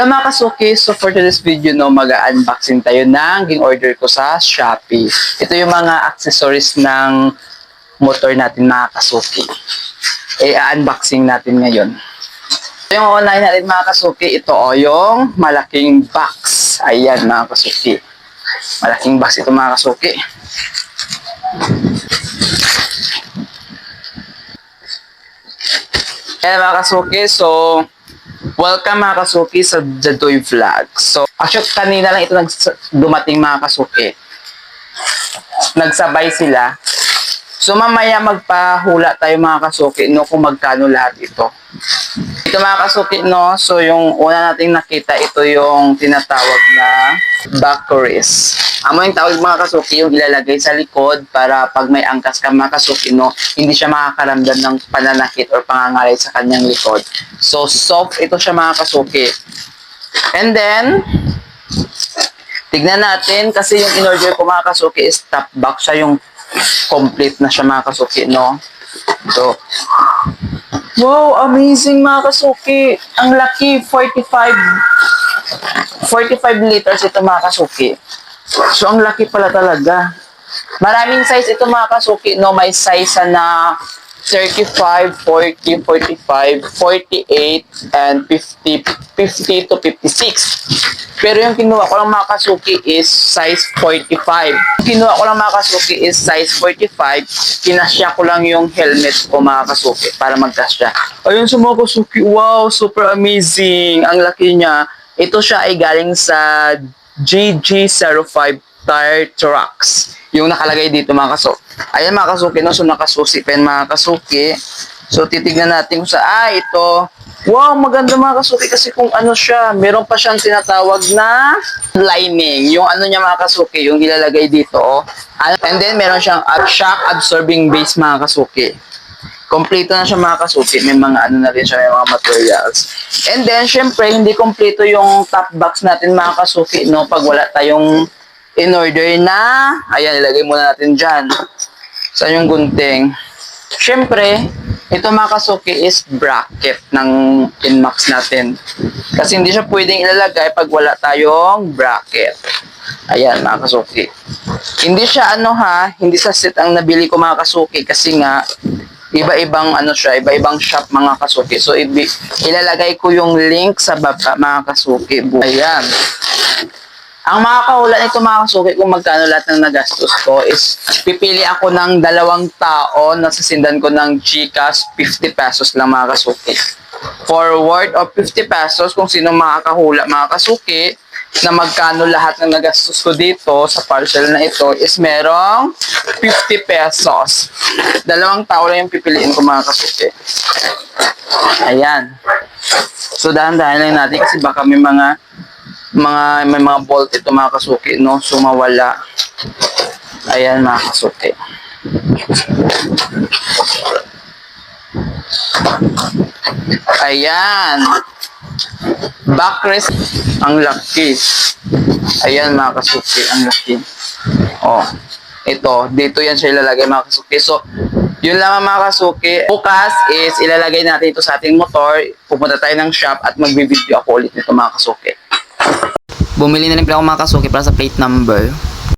Mga kasuki, so for today's video, no, mag-unboxing tayo ng in-order ko sa Shopee. Ito yung mga accessories ng motor natin, mga kasuki. I-unboxing natin ngayon. Yung online natin, mga kasuki, ito yung malaking box. Ayan, mga kasuki. Malaking box ito, mga kasuki. Ayan, mga kasuki, so welcome mga kasuki sa Jadoy Vlog. So, actually kanina lang ito dumating mga kasuki. Nagsabay sila. So, mamaya magpahula tayo mga kasuki, no, kung magkano lahat ito. Ito mga kasuki, no, so yung una nating nakita, ito yung tinatawag na backrest. Amo yung tawag mga kasuki, yung ilalagay sa likod para pag may angkas ka mga kasuki, no, hindi siya makakaramdam ng pananakit or pangangalay sa kanyang likod. So, soft ito siya mga kasuki. And then, tignan natin, kasi yung in-order ko mga kasuki is top box siya, yung complete na siya mga kasuki, no? So, wow, amazing mga kasuki. Ang laki, 45 liters ito mga kasuki. So, ang laki pala talaga. Maraming size ito mga kasuki, no? May size na 35, 40, 45, 48, and 50 to 56. Pero yung kinuha ko lang mga kasuki is size 45. Kinuha ko lang mga kasuki is size 45. Kinasya ko lang yung helmet ko mga kasuki para magkasya. Ayun sa mga kasuki, wow, super amazing. Ang laki niya. Ito siya ay galing sa GG05 Tire Trucks. Yung nakalagay dito mga kasuki. Ayan mga kasuki, no? So nakasusi pen mga kasuki. So titignan natin kung sa, ito. Wow, maganda mga kasuki kasi kung ano siya, meron pa siyang tinatawag na lining. Yung ano niya mga kasuki, yung ilalagay dito. Oh. And then meron siyang shock absorbing base mga kasuki. Kompleto na siya mga kasuki. May mga ano na rin siya, may mga materials. And then, syempre, hindi kompleto yung top box natin mga kasuki, no? Pag wala tayong in-order na, ayan, ilagay muna natin dyan. Saan yung gunting? Syempre, ito mga kasuki is bracket ng Inmax natin. Kasi hindi siya pwedeng ilalagay pag wala tayong bracket. Ayan mga kasuki. Hindi siya hindi sa set ang nabili ko mga kasuki kasi nga iba-ibang siya, iba-ibang shop mga kasuki. So ilalagay ko yung link sa baba mga kasuki. Ayan. Ang mga kahula nito mga kasuki kung magkano lahat ng nagastos ko is pipili ako ng 2 tao na sasindan ko ng GCash 50 pesos lang mga kasuki. Forward of 50 pesos kung sino makakahula mga kasuki na magkano lahat ng nagastos ko dito sa parcel na ito is merong 50 pesos. 2 tao lang yung pipiliin ko mga kasuki. Ayan. So dahan-dahan lang natin kasi baka may mga bolt ito mga kasuki, no? So mawala. Ayan mga kasuki. Ayan. Backrest. Ang laki. Ayan mga kasuki, ang laki. Oh. Ito, dito yan siya ilalagay mga kasuki. So, yun lang mga kasuki. Bukas is ilalagay natin ito sa ating motor. Pupunta tayo ng shop at magbi-video ako ulit nito mga kasuki. Bumili na rin pala ako mga kasuki para sa plate number.